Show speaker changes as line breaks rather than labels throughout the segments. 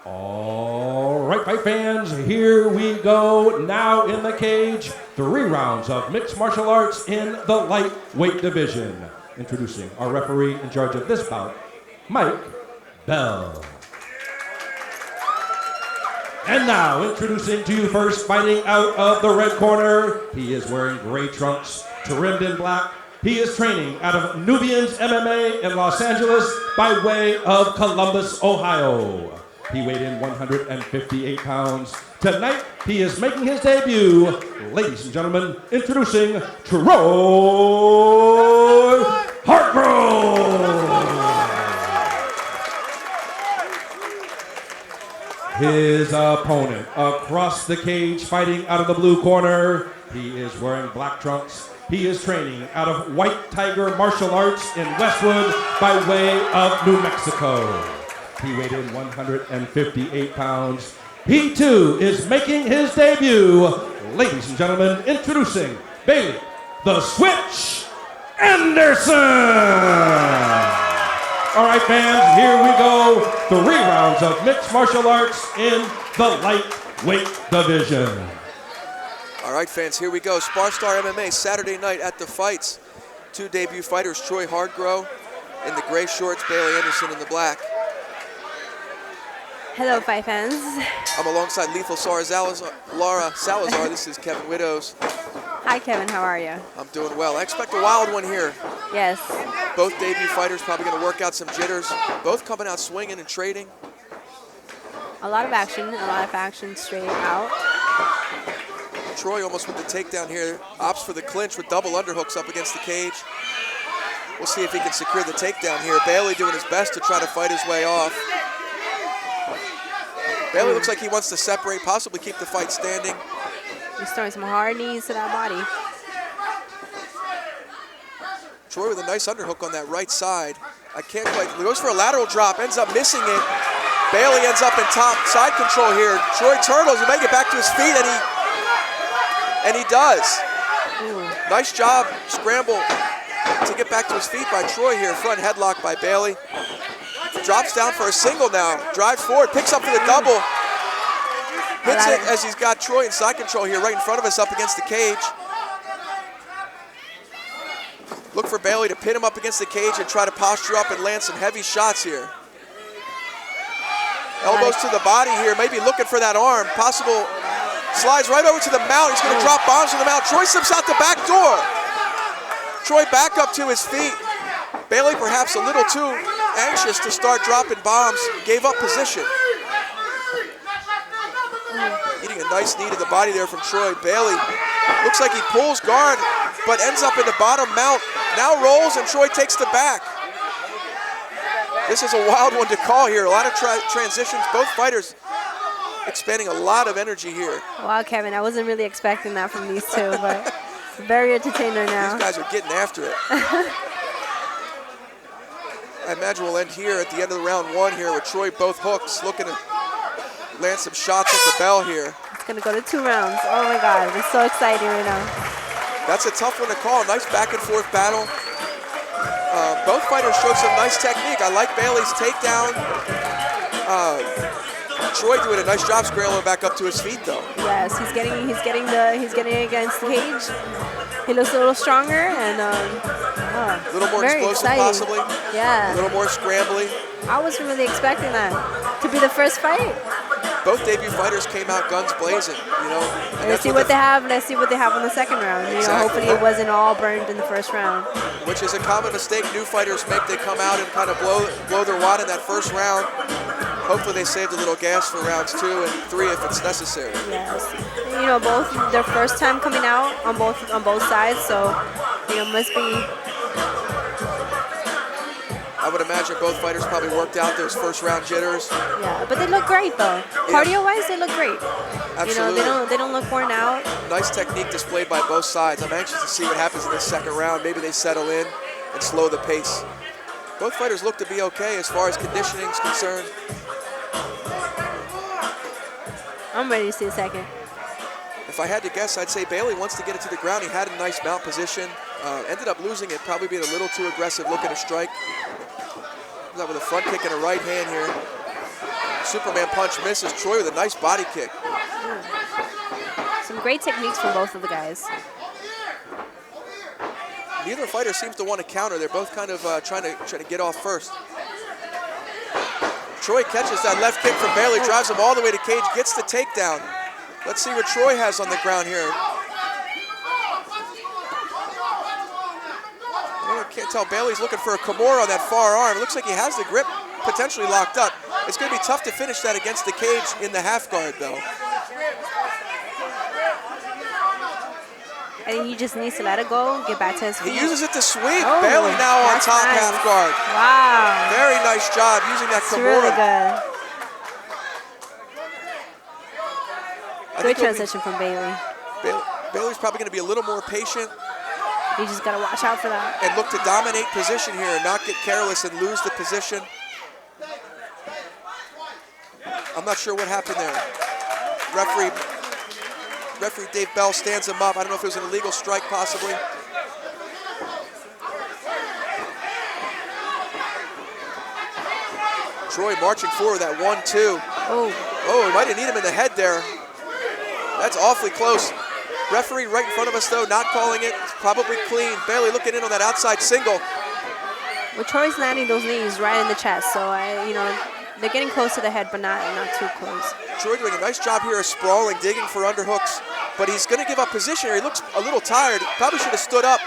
All right, fight fans, here we go. Now in the cage, 3 rounds of mixed martial arts in the lightweight division. Introducing our referee in charge of this bout, Mike Bell. And now, introducing to you first, fighting out of the red corner. He is wearing gray trunks, trimmed in black. He is training out of Nubians MMA in Los Angeles by way of Columbus, Ohio. He weighed in 158 pounds. Tonight, he is making his debut. Ladies and gentlemen, introducing Troy Hardgrow. His opponent across the cage, fighting out of the blue corner. He is wearing black trunks. He is training out of White Tiger Martial Arts in Westwood by way of New Mexico. He weighed in 158 pounds. He too is making his debut. Ladies and gentlemen, introducing Bailey, the Switch Anderson. All right, fans, here we go. 3 rounds of mixed martial arts in the lightweight division.
All right, fans, here we go. Spar MMA, Saturday night at the fights. 2 debut fighters, Troy Hardgrow in the gray shorts, Bailey Anderson in the black.
Hello, fight fans.
I'm alongside Lethal Lara Salazar. This is Kevin Widows.
Hi, Kevin. How are you?
I'm doing well. I expect a wild one here.
Yes.
Both debut fighters probably going to work out some jitters. Both coming out swinging and trading.
A lot of action straight out.
Troy almost with the takedown here. Opts for the clinch with double underhooks up against the cage. We'll see if he can secure the takedown here. Bailey doing his best to try to fight his way off. Bailey looks like he wants to separate, possibly keep the fight standing.
He's throwing some hard knees to that body.
Troy with a nice underhook on that right side. I can't quite, he goes for a lateral drop, ends up missing it. Bailey ends up in top side control here. Troy turtles, he might get back to his feet, and he does.
Ooh.
Nice job, scramble to get back to his feet by Troy here. Front headlock by Bailey. Drops down for a single now, drives forward, picks up for the double. Hits it as he's got Troy in side control here right in front of us up against the cage. Look for Bailey to pin him up against the cage and try to posture up and land some heavy shots here. Elbows to the body here, maybe looking for that arm. Possible, slides right over to the mount. He's going to drop bombs to the mount. Troy slips out the back door. Troy back up to his feet. Bailey perhaps a little too anxious to start dropping bombs, gave up position. Eating a nice knee to the body there from Troy. Bailey looks like he pulls guard, but ends up in the bottom mount. Now rolls and Troy takes the back. This is a wild one to call here. A lot of transitions, both fighters expending a lot of energy here.
Wow, Kevin, I wasn't really expecting that from these two, but very entertaining now.
These guys are getting after it. I imagine we'll end here at the end of the round 1 here with Troy both hooks, looking to land some shots at the bell here.
It's going to go to 2 rounds. Oh my God, it's so exciting right now.
That's a tough one to call. Nice back and forth battle. Both fighters showed some nice technique. I like Bailey's takedown. Troy doing a nice job scrambling back up to his feet though.
Yes, he's getting against the cage. He looks a little stronger and
a little more explosive
exciting.
possibly.
Yeah.
A little more scrambly.
I wasn't really expecting that to be the first fight.
Both debut fighters came out guns blazing, you know.
Let's see what they have. Let's see what they have in the second round. You know, hopefully it wasn't all burned in the first round.
Which is a common mistake new fighters make. They come out and kind of blow their wad in that first round. Hopefully they saved a little gas for rounds 2 and 3 if it's necessary.
Yes. You know, both their first time coming out on both sides, so you know, must be.
I would imagine both fighters probably worked out those first round jitters.
Yeah, but they look great though. Yeah. Cardio-wise, they look great.
Absolutely.
You know, they don't look worn out.
Nice technique displayed by both sides. I'm anxious to see what happens in the second round. Maybe they settle in and slow the pace. Both fighters look to be okay as far as conditioning is concerned.
I'm ready to see the second.
If I had to guess, I'd say Bailey wants to get it to the ground. He had a nice mount position. Ended up losing it, probably being a little too aggressive looking to strike. Comes out with a front kick and a right hand here. Superman punch misses. Troy with a nice body kick.
Some great techniques from both of the guys.
Neither fighter seems to want to counter. They're both kind of trying to get off first. Troy catches that left kick from Bailey, drives him all the way to cage, gets the takedown. Let's see what Troy has on the ground here. I can't tell. Bailey's looking for a Kimura on that far arm. It looks like he has the grip potentially locked up. It's going to be tough to finish that against the cage in the half guard, though.
I think he just needs to let it go, get back to his feet.
He uses it to sweep. Bailey now on top
nice.
half guard.
Wow.
Very nice job using that
It's
Kimura.
really good. Good transition from Bailey.
Bailey's probably going to be a little more patient.
You just got to watch out for that.
And look to dominate position here and not get careless and lose the position. I'm not sure what happened there. Referee Dave Bell stands him up. I don't know if it was an illegal strike, possibly. Troy marching forward, that 1-2. Oh, he might have needed him in the head there. That's awfully close. Referee right in front of us, though, not calling it. It's probably clean. Bailey looking in on that outside single.
Well, Troy's landing those knees right in the chest, so they're getting close to the head, but not too close.
Troy doing a nice job here of sprawling, digging for underhooks, but he's going to give up position here. He looks a little tired. Probably should have stood up.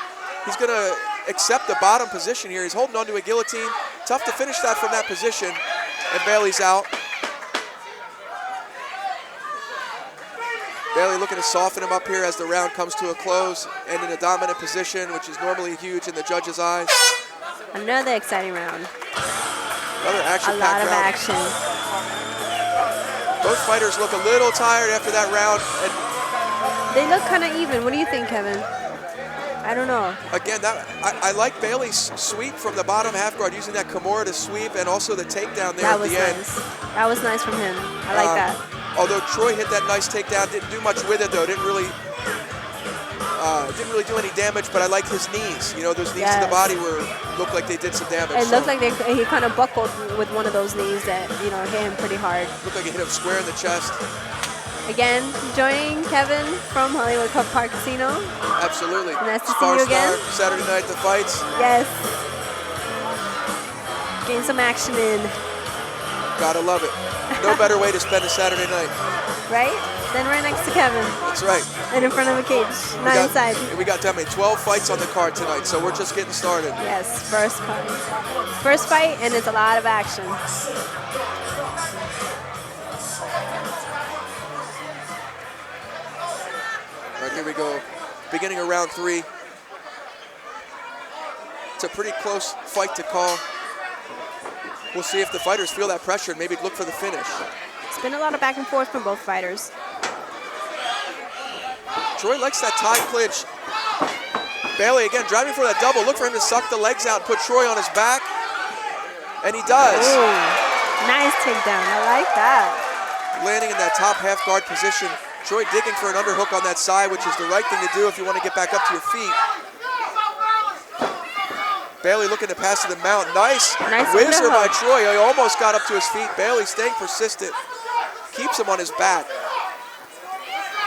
He's going to accept the bottom position here. He's holding onto a guillotine. Tough to finish that from that position, and Bailey's out. Bailey looking to soften him up here as the round comes to a close and in a dominant position, which is normally huge in the judges' eyes.
Another exciting round.
Another action-packed round.
A lot of action.
Both fighters look a little tired after that round. And
they look kind of even. What do you think, Kevin? I don't know.
Again, I like Bailey's sweep from the bottom half guard, using that Kimura to sweep and also the takedown there at the end.
That was nice from him. I like that.
Although Troy hit that nice takedown, didn't do much with it though. Didn't really do any damage. But I like his knees. You know, those knees to the body looked like they did some damage.
It looked like he kind of buckled with one of those knees that hit him pretty hard.
Looked like he hit him square in the chest.
Again, joining Kevin from Hollywood Cup Park Casino.
Absolutely.
Nice to
Spar
see you again.
Saturday night, the fights.
Yes. Getting some action in.
Gotta love it. No better way to spend a Saturday night.
Right? Then right next to Kevin.
That's right.
And in front of a cage, not inside.
We got 12 fights on the card tonight, so we're just getting started.
Yes, first fight. First fight, and it's a lot of action.
All right, here we go. Beginning of round 3. It's a pretty close fight to call. We'll see if the fighters feel that pressure and maybe look for the finish.
It's been a lot of back and forth from both fighters.
Troy likes that tie clinch. Bailey again driving for that double. Look for him to suck the legs out and put Troy on his back. And he does.
Ooh, nice takedown. I like that.
Landing in that top half guard position. Troy digging for an underhook on that side, which is the right thing to do if you want to get back up to your feet. Bailey looking to pass to the mount. Nice whizzer by Troy. He almost got up to his feet. Bailey staying persistent. Keeps him on his back.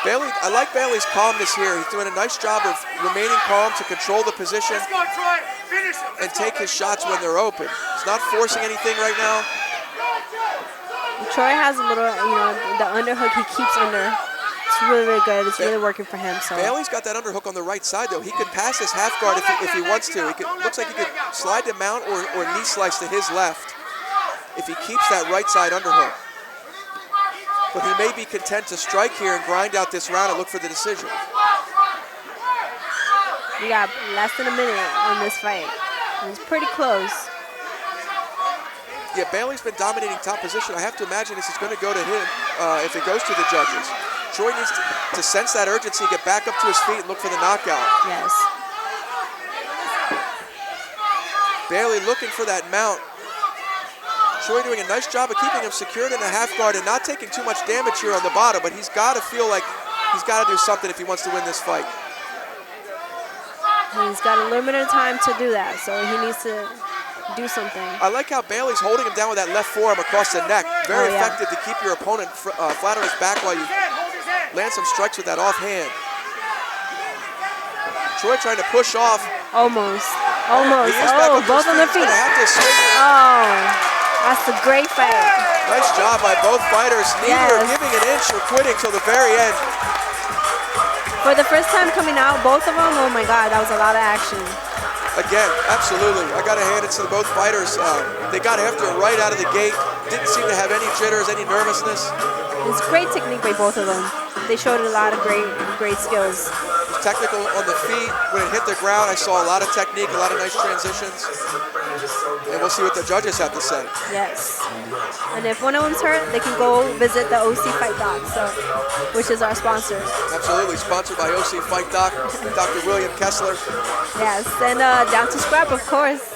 Bailey, I like Bailey's calmness here. He's doing a nice job of remaining calm to control the position and take his shots when they're open. He's not forcing anything right now.
Troy has a little, the underhook he keeps under. It's really, really good. It's really working for him. So
Bailey's got that underhook on the right side, though. He could pass his half guard if he wants to. Looks like he could slide the mount or knee slice to his left if he keeps that right side underhook. But he may be content to strike here and grind out this round and look for the decision.
We got less than a minute on this fight. It's pretty close.
Yeah, Bailey's been dominating top position. I have to imagine this is going to go to him if it goes to the judges. Troy needs to sense that urgency, get back up to his feet, and look for the knockout.
Yes.
Bailey looking for that mount. Troy doing a nice job of keeping him secured in the half guard and not taking too much damage here on the bottom, but he's got to feel like he's got to do something if he wants to win this fight.
He's got a limited time to do that, so he needs to do something.
I like how Bailey's holding him down with that left forearm across the neck. Very
yeah.
effective to keep your opponent flat on his back while you land some strikes with that offhand. Troy trying to push off.
Almost.
He is back up to
Both
his
on their
He's
feet.
gonna have to swing.
Oh, that's a great fight.
Nice job by both fighters. Neither giving an inch or quitting till the very end.
For the first time coming out, both of them, oh my God, that was a lot of action.
Again, absolutely. I got to hand it to both fighters. They got after it right out of the gate. Didn't seem to have any jitters, any nervousness.
It's great technique by both of them. They showed a lot of great skills.
Technical on the feet. When it hit the ground, I saw a lot of technique, a lot of nice transitions. And we'll see what the judges have to say.
Yes. And if one of them's hurt, they can go visit the OC Fight Doc, which is our sponsor.
Absolutely. Sponsored by OC Fight Doc, Dr. William Kessler.
Yes, and down to scrap, of course.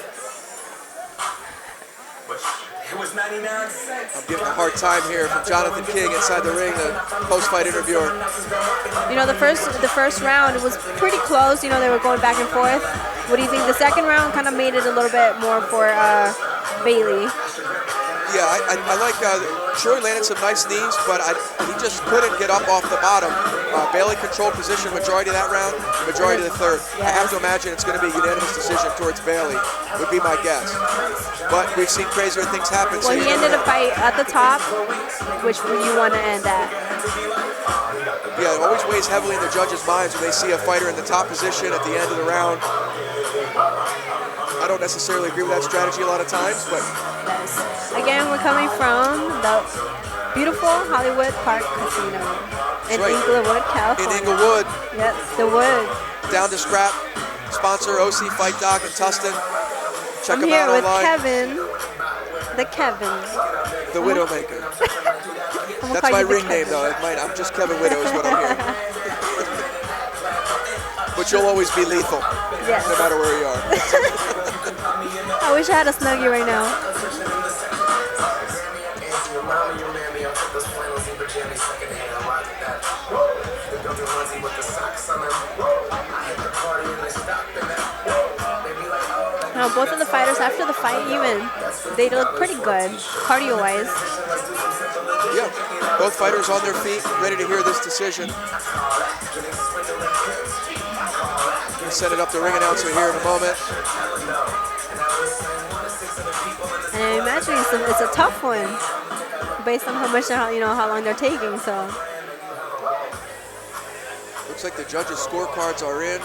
I'm getting a hard time here from Jonathan King inside the ring, the post-fight interviewer.
You know, the first round was pretty close. You know, they were going back and forth. What do you think? The second round kind of made it a little bit more for Bailey.
Yeah, I like Troy landed some nice knees, but he just couldn't get up off the bottom. Bailey controlled position majority of that round, majority of the third. I have to imagine it's going to be a unanimous decision towards Bailey, would be my guess. But we've seen crazier things happen.
Well, he ended the fight at the top, which you want to end at.
Yeah, it always weighs heavily in the judges' minds when they see a fighter in the top position at the end of the round. I don't necessarily agree with that strategy a lot of times, but...
Yes. Again, we're coming from the beautiful Hollywood Park Casino in Inglewood, California.
In Inglewood.
Yes, the Wood.
Down to scrap. Sponsor OC Fight Doc in Tustin. Check them out online.
I'm here with Kevin.
The Widowmaker. That's my ring name, though. I'm just Kevin Widow is what I'm hearing. But you'll always be lethal,
yes,
no matter where you are.
I wish I had a Snuggie right now. Now, both of the fighters, after the fight even, they look pretty good, cardio-wise.
Yeah, both fighters on their feet, ready to hear this decision. Set it up the ring announcer here in a moment.
And I imagine it's a tough one, based on how long they're taking. So
looks like the judges' scorecards are in.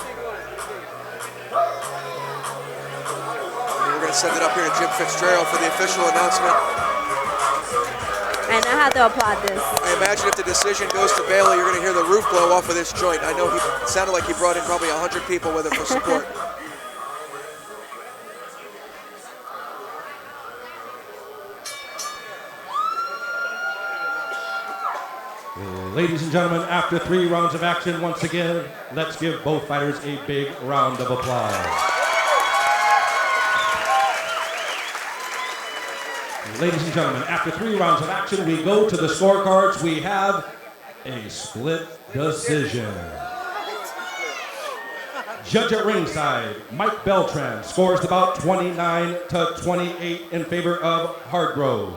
And we're going to send it up here to Jim Fitzgerald for the official announcement.
And I have to applaud this.
I imagine if the decision goes to Bailey, you're going to hear the roof blow off of this joint. I know it sounded like he brought in probably 100 people with him for support.
Ladies and gentlemen, after 3 rounds of action, once again, let's give both fighters a big round of applause. Ladies and gentlemen, after 3 rounds of action, we go to the scorecards. We have a split decision. Judge at ringside, Mike Beltran scores the bout 29-28 in favor of Hardgrow.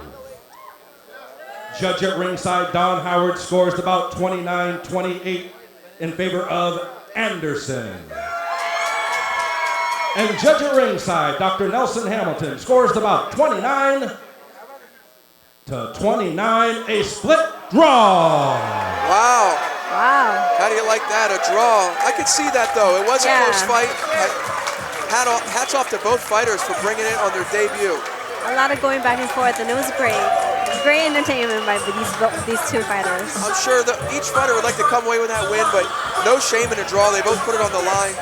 Judge at ringside, Don Howard scores the bout 29-28 in favor of Anderson. And judge at ringside, Dr. Nelson Hamilton scores the bout 29-29, a split draw.
Wow.
Wow.
How do you like that, a draw? I could see that, though. It was a close fight. Hats off to both fighters for bringing it on their debut.
A lot of going back and forth, and it was great. Great entertainment by these two fighters.
I'm sure that each fighter would like to come away with that win, but no shame in a draw. They both put it on the line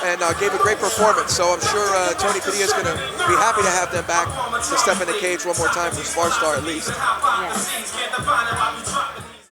and gave a great performance. So I'm sure Tony Padilla is going to be happy to have them back to step in the cage one more time for Spar Star at least.
Yes.